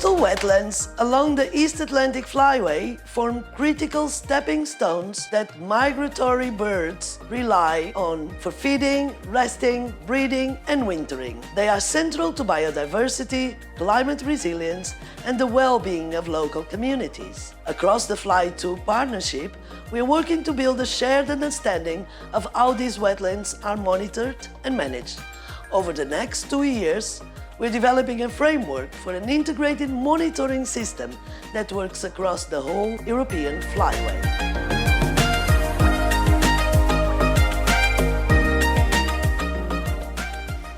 Coastal wetlands along the East Atlantic Flyway form critical stepping stones that migratory birds rely on for feeding, resting, breeding and wintering. They are central to biodiversity, climate resilience and the well-being of local communities. Across the FLY2 partnership, we are working to build a shared understanding of how these wetlands are monitored and managed. Over the next 2 years, we're developing a framework for an integrated monitoring system that works across the whole European flyway.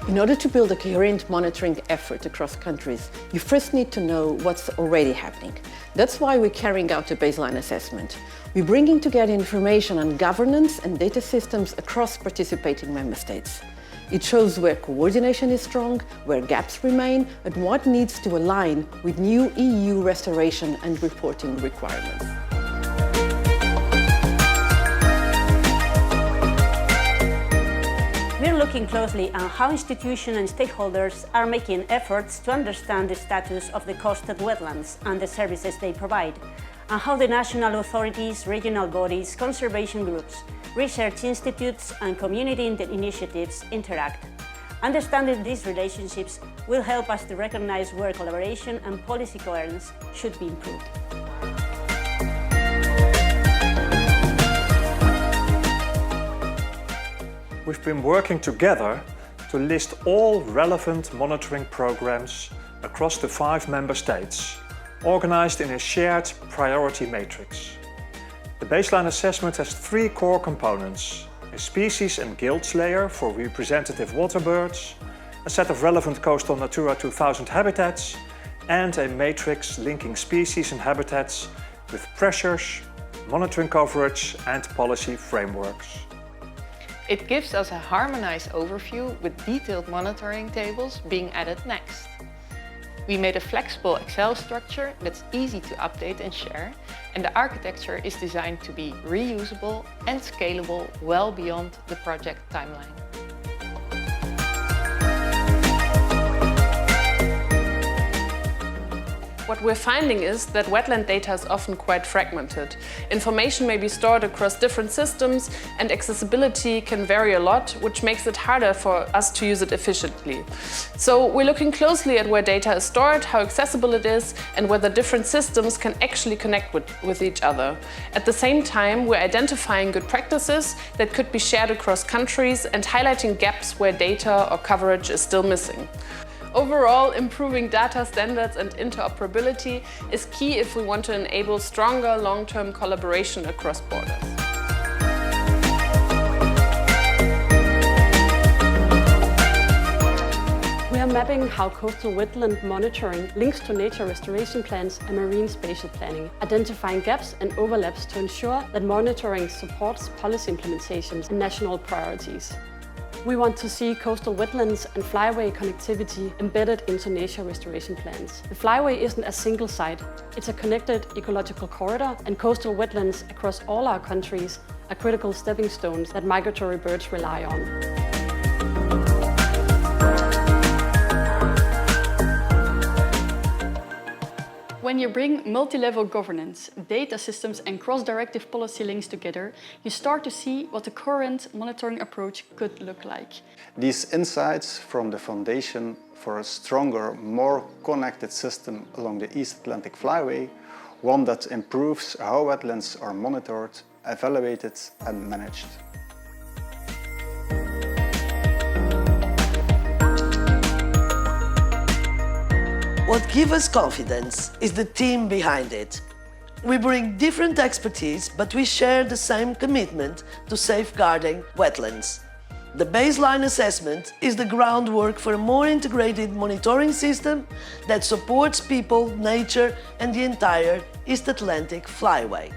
In order to build a coherent monitoring effort across countries, you first need to know what's already happening. That's why we're carrying out a baseline assessment. We're bringing together information on governance and data systems across participating member states. It shows where coordination is strong, where gaps remain, and what needs to align with new EU restoration and reporting requirements. We're looking closely at how institutions and stakeholders are making efforts to understand the status of the coastal wetlands and the services they provide, and how the national authorities, regional bodies, conservation groups, research institutes and community initiatives interact. Understanding these relationships will help us to recognize where collaboration and policy coherence should be improved. We've been working together to list all relevant monitoring programs across the 5 member states, organized in a shared priority matrix. The baseline assessment has 3 core components: a species and gilts layer for representative water birds, a set of relevant coastal Natura 2000 habitats, and a matrix linking species and habitats with pressures, monitoring coverage and policy frameworks. It gives us a harmonized overview with detailed monitoring tables being added next. We made a flexible Excel structure that's easy to update and share, and the architecture is designed to be reusable and scalable well beyond the project timeline. What we're finding is that wetland data is often quite fragmented. Information may be stored across different systems and accessibility can vary a lot, which makes it harder for us to use it efficiently. So we're looking closely at where data is stored, how accessible it is, and whether different systems can actually connect with each other. At the same time, we're identifying good practices that could be shared across countries and highlighting gaps where data or coverage is still missing. Overall, improving data standards and interoperability is key if we want to enable stronger long-term collaboration across borders. We are mapping how coastal wetland monitoring links to nature restoration plans and marine spatial planning, identifying gaps and overlaps to ensure that monitoring supports policy implementations and national priorities. We want to see coastal wetlands and flyway connectivity embedded into nature restoration plans. The flyway isn't a single site, it's a connected ecological corridor, and coastal wetlands across all our countries are critical stepping stones that migratory birds rely on. When you bring multi-level governance, data systems and cross-directive policy links together, you start to see what the current monitoring approach could look like. These insights form the foundation for a stronger, more connected system along the East Atlantic Flyway, one that improves how wetlands are monitored, evaluated and managed. What gives us confidence is the team behind it. We bring different expertise, but we share the same commitment to safeguarding wetlands. The baseline assessment is the groundwork for a more integrated monitoring system that supports people, nature and the entire East Atlantic Flyway.